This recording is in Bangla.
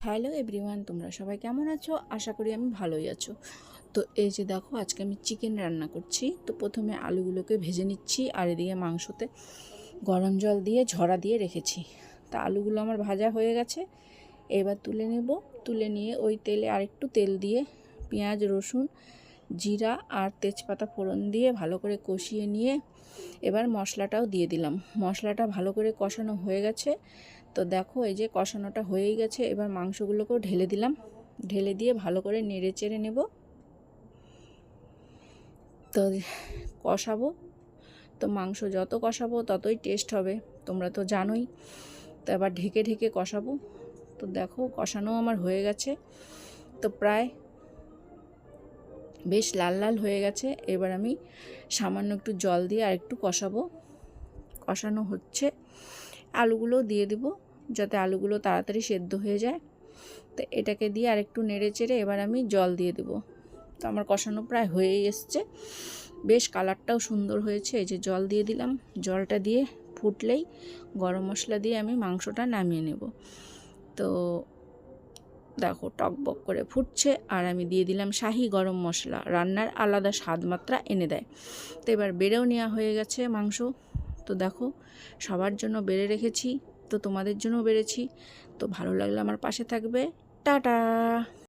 হ্যালো এভরিওয়ান, তোমরা সবাই কেমন আছো? আশা করি আমি ভালোই আছো। তো এই যে দেখো, আজকে আমি চিকেন রান্না করছি। তো প্রথমে আলুগুলোকে ভেজে নিচ্ছি, আর এদিকে মাংসতে গরম জল দিয়ে ঝরা দিয়ে রেখেছি। তা আলুগুলো আমার ভাজা হয়ে গেছে, এবার তুলে নেব। তুলে নিয়ে ওই তেলে আরেকটু তেল দিয়ে পেঁয়াজ, রসুন, জিরা আর তেজপাতা ফোড়ন দিয়ে ভালো করে কষিয়ে নিয়ে এবার মশলাটাও দিয়ে দিলাম। মশলাটা ভালো করে কষানো হয়ে গেছে। তো দেখো, এই যে কষানোটা হয়েই গেছে, এবার মাংসগুলোকেও ঢেলে দিলাম। ঢেলে দিয়ে ভালো করে নেড়ে চেড়ে নেব। তো কষাবো। তো মাংস যত কষাবো ততই টেস্ট হবে, তোমরা তো জানোই। তো এবার ঢেকে ঢেকে কষাবো। তো দেখো, কষানো আমার হয়ে গেছে। তো প্রায় বেশ লাল লাল হয়ে গেছে। এবার আমি সামান্য একটু জল দিয়ে আর একটু কষাবো। কষানো হচ্ছে, আলুগুলো দিয়ে দিব যাতে আলুগুলো তাড়াতাড়ি সেদ্ধ হয়ে যায়। তো এটাকে দিয়ে আর একটু নেড়ে চেড়ে এবার আমি জল দিয়ে দেব। তো আমার কষানো প্রায় হয়েই এসছে, বেশ কালারটাও সুন্দর হয়েছে। এই যে জল দিয়ে দিলাম। জলটা দিয়ে ফুটলেই গরম মশলা দিয়ে আমি মাংসটা নামিয়ে নেব। তো দেখো, টকবক করে ফুটছে, আর আমি দিয়ে দিলাম শাহি গরম মশলা। রান্নার আলাদা স্বাদ মাত্রা এনে দেয়। তো এবার বেড়েও নেওয়া হয়ে গেছে মাংস। তো দেখো, সবার জন্য বেড়ে রেখেছি, তো তোমাদের জন্য বেড়েছি। তো ভালো লাগলে আমার পাশে থাকবে। টাটা।